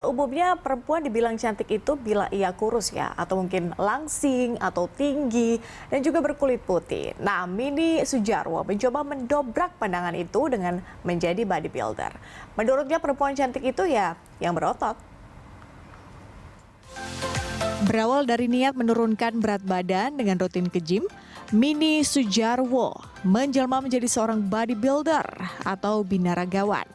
Umumnya perempuan dibilang cantik itu bila ia kurus ya, atau mungkin langsing, atau tinggi, dan juga berkulit putih. Nah, Mini Sujarwo mencoba mendobrak pandangan itu dengan menjadi bodybuilder. Menurutnya perempuan cantik itu ya yang berotot. Berawal dari niat menurunkan berat badan dengan rutin ke gym, Mini Sujarwo menjelma menjadi seorang bodybuilder atau binaragawan.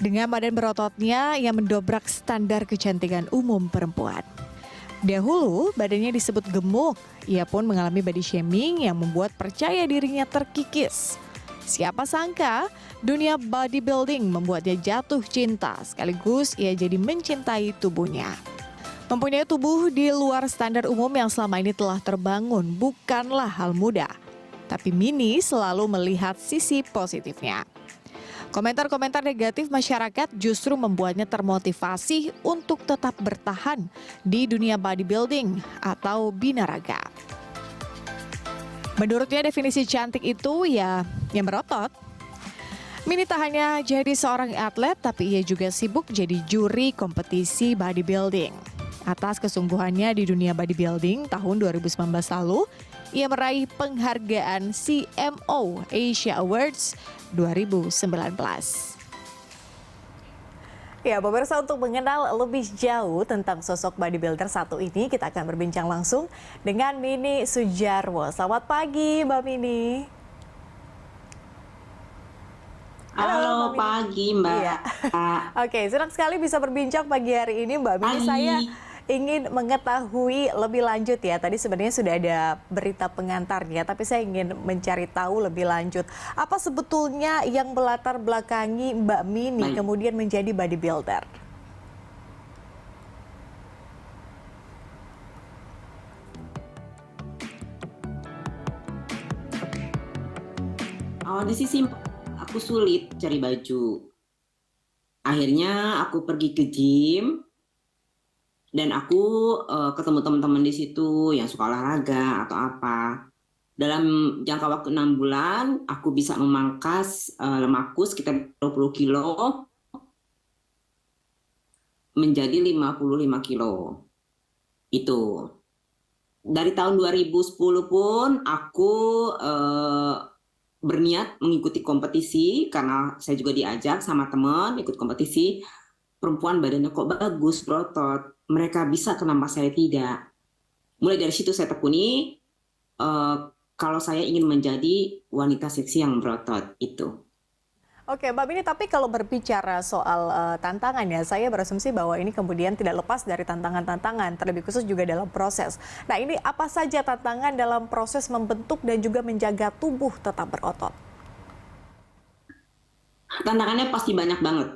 Dengan badan berototnya yang mendobrak standar kecantikan umum perempuan. Dahulu badannya disebut gemuk, ia pun mengalami body shaming yang membuat percaya dirinya terkikis. Siapa sangka dunia bodybuilding membuatnya jatuh cinta sekaligus ia jadi mencintai tubuhnya. Mempunyai tubuh di luar standar umum yang selama ini telah terbangun bukanlah hal mudah. Tapi Mini selalu melihat sisi positifnya. Komentar-komentar negatif masyarakat justru membuatnya termotivasi untuk tetap bertahan di dunia bodybuilding atau binaraga. Menurutnya definisi cantik itu ya yang berotot. Mini tak hanya jadi seorang atlet, tapi ia juga sibuk jadi juri kompetisi bodybuilding. Atas kesungguhannya di dunia bodybuilding tahun 2019 lalu, ia meraih penghargaan CMO Asia Awards 2019. Ya, pemirsa, untuk mengenal lebih jauh tentang sosok bodybuilder satu ini, kita akan berbincang langsung dengan Mini Sujarwo. Selamat pagi, Mbak Mini. Halo, Mbak Mini. pagi, Mbak. Iya. Oke, senang sekali bisa berbincang pagi hari ini, Mbak Mini. Saya Pagi. ingin mengetahui lebih lanjut ya. Tadi sebenarnya sudah ada berita pengantarnya, tapi saya ingin mencari tahu lebih lanjut. Apa sebetulnya yang melatar belakangi Mbak Mini Baik. kemudian menjadi bodybuilder? Awalnya sih simpel, aku sulit cari baju. Akhirnya aku pergi ke gym dan aku ketemu teman-teman di situ yang suka olahraga atau apa. Dalam jangka waktu 6 bulan, aku bisa memangkas lemakku sekitar 20 kilo menjadi 55 kilo. Itu. Dari tahun 2010 pun aku berniat mengikuti kompetisi karena saya juga diajak sama teman ikut kompetisi. Perempuan badannya kok bagus, berotot, mereka bisa, kenapa saya tidak? Mulai dari situ saya tekuni kalau saya ingin menjadi wanita seksi yang berotot itu. Oke, Mbak Mini, tapi kalau berbicara soal tantangan ya, saya berasumsi bahwa ini kemudian tidak lepas dari tantangan-tantangan, terlebih khusus juga dalam proses. Nah, ini apa saja tantangan dalam proses membentuk dan juga menjaga tubuh tetap berotot? Tantangannya pasti banyak banget,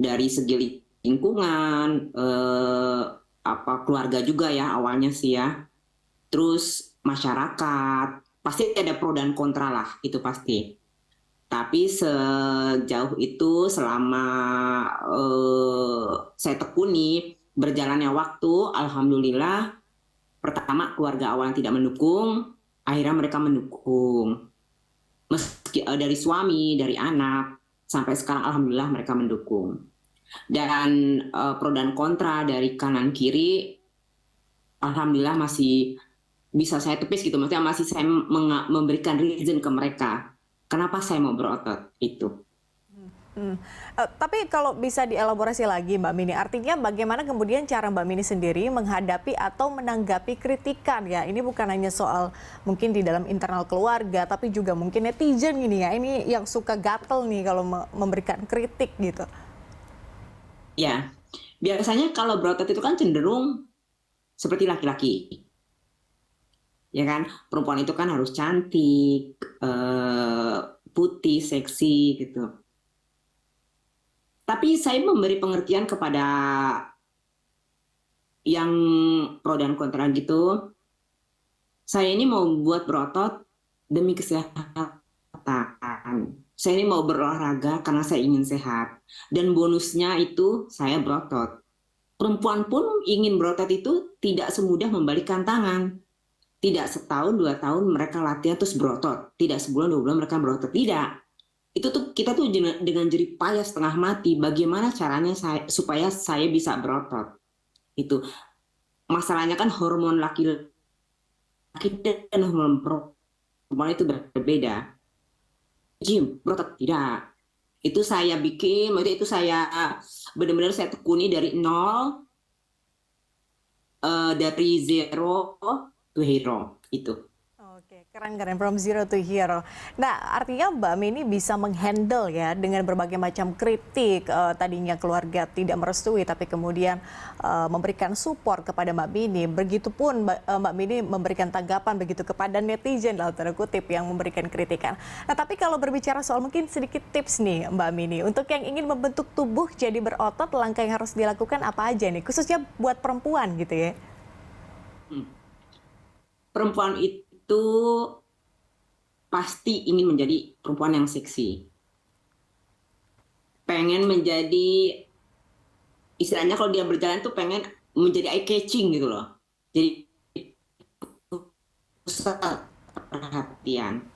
dari segi lingkungan, keluarga juga ya awalnya sih ya. Terus masyarakat, pasti ada pro dan kontra lah, itu pasti. Tapi sejauh itu selama saya tekuni, berjalannya waktu, alhamdulillah, pertama keluarga awalnya tidak mendukung, akhirnya mereka mendukung. Meski dari suami, dari anak, sampai sekarang alhamdulillah mereka mendukung. Dan pro dan kontra dari kanan kiri, alhamdulillah masih bisa saya tepis gitu, maksudnya masih saya memberikan reason ke mereka kenapa saya mau berotot itu. Tapi kalau bisa dielaborasi lagi Mbak Mini, artinya bagaimana kemudian cara Mbak Mini sendiri menghadapi atau menanggapi kritikan ya? Ini bukan hanya soal mungkin di dalam internal keluarga, tapi juga mungkin netizen gini ya, ini yang suka gatel nih kalau memberikan kritik gitu. Ya, biasanya kalau berotot itu kan cenderung seperti laki-laki. Ya kan, perempuan itu kan harus cantik, putih, seksi gitu. Tapi saya memberi pengertian kepada yang pro dan kontra gitu. Saya ini mau buat berotot demi kesehatan. Saya ini mau berolahraga karena saya ingin sehat. Dan bonusnya itu saya berotot. Perempuan pun ingin berotot itu tidak semudah membalikkan tangan. Tidak setahun, 2 tahun mereka latihan terus berotot. Tidak sebulan, 2 bulan mereka berotot. Tidak. itu tuh kita tuh dengan jerih payah setengah mati bagaimana caranya supaya saya bisa berotot. Itu masalahnya kan hormon laki-laki dan hormon perempuan itu berbeda. Gym berotot tidak, itu saya bikin, maksudnya itu saya benar-benar saya tekuni dari nol, dari zero to hero itu. Oke, keren-keren from zero to hero. Nah, artinya Mbak Mini bisa menghandle ya dengan berbagai macam kritik. Tadinya keluarga tidak merestui, tapi kemudian memberikan support kepada Mbak Mini. Begitupun Mbak Mini memberikan tanggapan begitu kepada netizen dalam tanda kutip yang memberikan kritikan. Nah, tapi kalau berbicara soal mungkin sedikit tips nih Mbak Mini, untuk yang ingin membentuk tubuh jadi berotot, langkah yang harus dilakukan apa aja nih? Khususnya buat perempuan gitu ya. Perempuan itu pasti ingin menjadi perempuan yang seksi. Pengen menjadi, istilahnya kalau dia berjalan tuh pengen menjadi eye catching gitu loh. Jadi pusat perhatian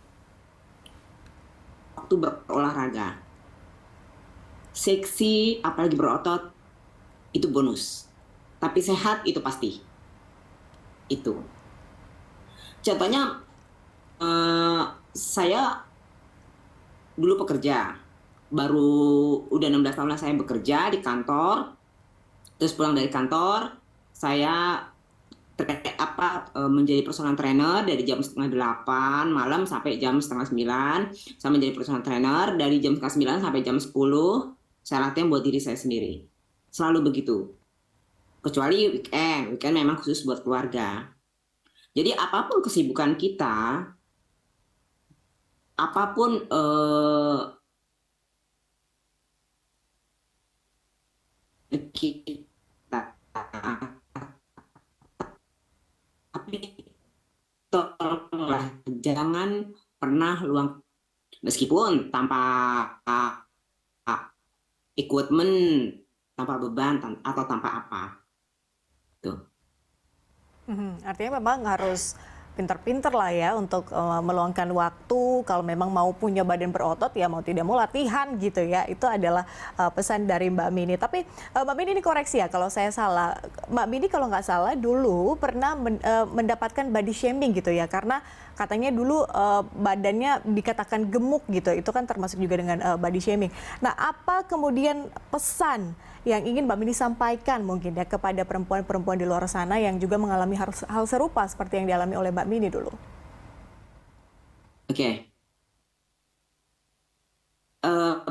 waktu berolahraga. Seksi, apalagi berotot, itu bonus. Tapi sehat itu pasti. Itu. Contohnya, saya dulu pekerja. Udah 16 tahun lah saya bekerja di kantor. Terus pulang dari kantor, saya menjadi personal trainer dari jam setengah 8 malam sampai jam setengah 9. Saya menjadi personal trainer dari jam setengah 9 sampai jam 10. Saya latihan buat diri saya sendiri. Selalu begitu. Kecuali weekend memang khusus buat keluarga. Jadi apapun kesibukan kita, apapun kita, tapi tolonglah jangan pernah luang, meskipun tanpa equipment, tanpa beban atau tanpa apa. Tuh. Artinya memang harus pinter-pinter lah ya untuk meluangkan waktu. Kalau memang mau punya badan berotot ya mau tidak mau latihan gitu ya. Itu adalah pesan dari Mbak Mini. Tapi Mbak Mini ini koreksi ya kalau saya salah. Mbak Mini kalau nggak salah dulu pernah mendapatkan body shaming gitu ya. Karena katanya dulu badannya dikatakan gemuk gitu. Itu kan termasuk juga dengan body shaming. Nah, apa kemudian pesan yang ingin Mbak Mini sampaikan mungkin ya kepada perempuan-perempuan di luar sana yang juga mengalami hal serupa seperti yang dialami oleh Mbak Mini dulu? Oke.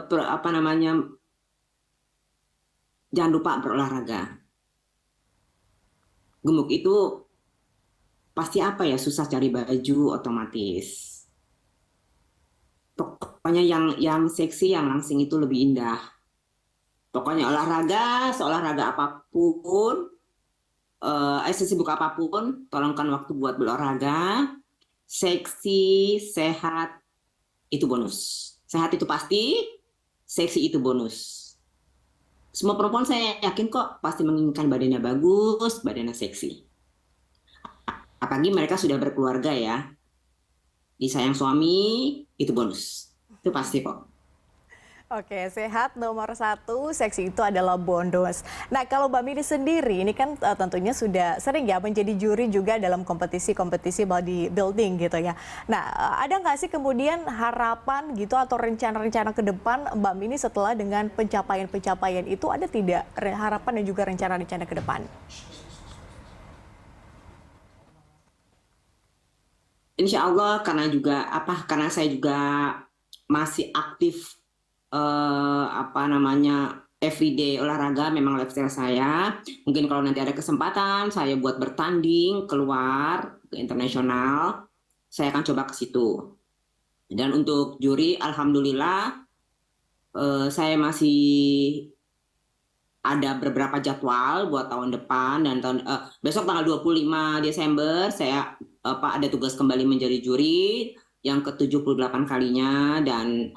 Apa namanya? Jangan lupa berolahraga. Gemuk itu pasti apa ya, susah cari baju otomatis. Pokoknya yang seksi, yang langsing itu lebih indah. Pokoknya seolahraga apapun, sesibuk apapun, tolongkan waktu buat berolahraga. Seksi, sehat, itu bonus. Sehat itu pasti, seksi itu bonus. Semua perempuan saya yakin kok pasti menginginkan badannya bagus, badannya seksi. Apalagi mereka sudah berkeluarga ya. Disayang suami, itu bonus. Itu pasti kok. Oke, sehat nomor satu, seksi itu adalah bonus. Nah, kalau Mbak Mini sendiri, ini kan tentunya sudah sering ya menjadi juri juga dalam kompetisi-kompetisi bodybuilding gitu ya. Nah, ada nggak sih kemudian harapan gitu atau rencana-rencana ke depan Mbak Mini setelah dengan pencapaian-pencapaian itu, ada tidak harapan dan juga rencana-rencana ke depan? Insya Allah, karena saya juga masih aktif, everyday olahraga, memang lifestyle saya. Mungkin kalau nanti ada kesempatan saya buat bertanding keluar ke internasional, saya akan coba ke situ. Dan untuk juri, alhamdulillah, saya masih ada beberapa jadwal buat tahun depan, dan besok tanggal 25 Desember saya ada tugas kembali menjadi juri yang ke-78 kalinya, dan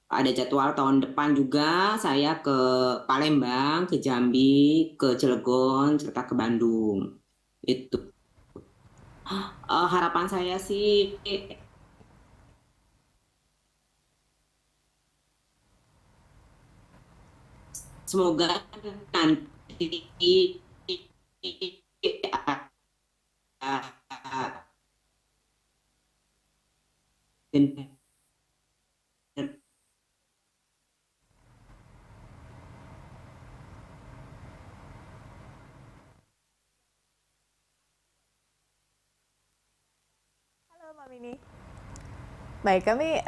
ada jadwal tahun depan juga saya ke Palembang, ke Jambi, ke Cilegon, serta ke Bandung. Itu harapan saya sih semoga nanti Halo Mbak Mini. Baik, kami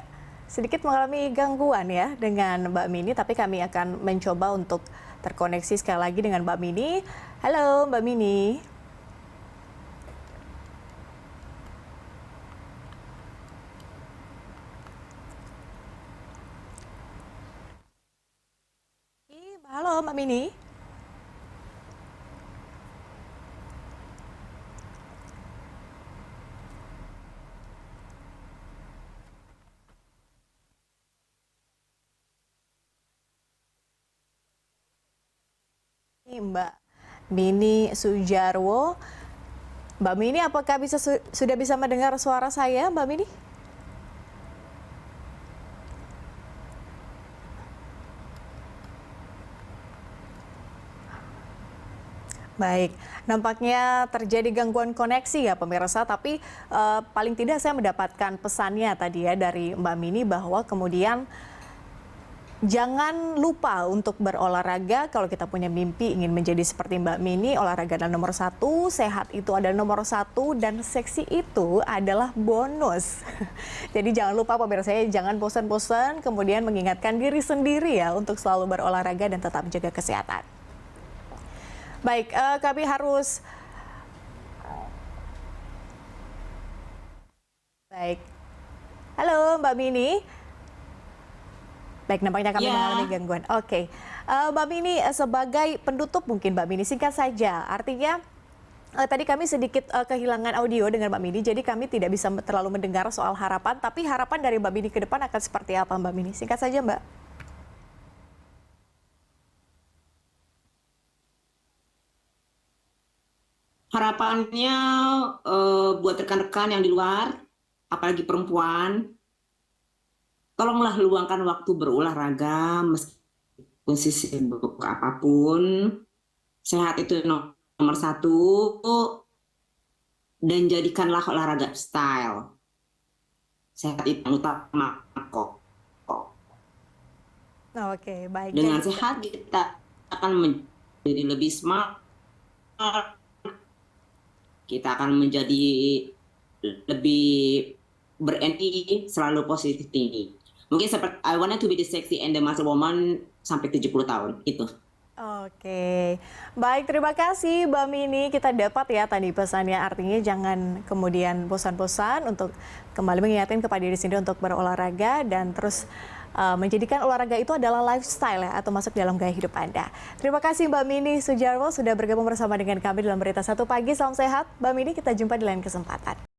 sedikit mengalami gangguan ya dengan Mbak Mini, tapi kami akan mencoba untuk terkoneksi sekali lagi dengan Mbak Mini. Halo Mbak Mini. Halo Mbak Mini. Mbak Mini Sujarwo. Mbak Mini, apakah sudah bisa mendengar suara saya, Mbak Mini? Baik, nampaknya terjadi gangguan koneksi ya pemirsa, tapi paling tidak saya mendapatkan pesannya tadi ya dari Mbak Mini bahwa kemudian jangan lupa untuk berolahraga. Kalau kita punya mimpi ingin menjadi seperti Mbak Mini, olahraga adalah nomor satu, sehat itu adalah nomor satu, dan seksi itu adalah bonus. Jadi jangan lupa pemirsa, jangan bosan-bosan, kemudian mengingatkan diri sendiri ya untuk selalu berolahraga dan tetap menjaga kesehatan. Baik, kami harus... Baik. Halo Mbak Mini. Baik, nampaknya kami mengalami gangguan. Oke. Mbak Mini, sebagai penutup mungkin Mbak Mini, singkat saja. Artinya, tadi kami sedikit kehilangan audio dengan Mbak Mini, jadi kami tidak bisa terlalu mendengar soal harapan, tapi harapan dari Mbak Mini ke depan akan seperti apa Mbak Mini? Singkat saja Mbak. harapannya buat rekan-rekan yang di luar, apalagi perempuan, tolonglah luangkan waktu berolahraga meskipun sibuk apapun. Sehat itu nomor satu, dan jadikanlah olahraga style. Sehat itu yang utama kok. Oke, baik. Dengan sehat kita akan menjadi lebih smart. Kita akan menjadi lebih berenergi, selalu positif tinggi. Mungkin seperti I wanted to be the sexy and the muscle woman sampai 70 tahun itu. Oke, baik, terima kasih Mbak Mini. Kita dapat ya tadi pesannya, artinya jangan kemudian bosan-bosan untuk kembali mengingatkan kepada diri sendiri untuk berolahraga dan terus menjadikan olahraga itu adalah lifestyle ya, atau masuk dalam gaya hidup Anda. Terima kasih Mbak Mini Sujarwo sudah bergabung bersama dengan kami dalam Berita Satu Pagi. Salam sehat Mbak Mini, kita jumpa di lain kesempatan.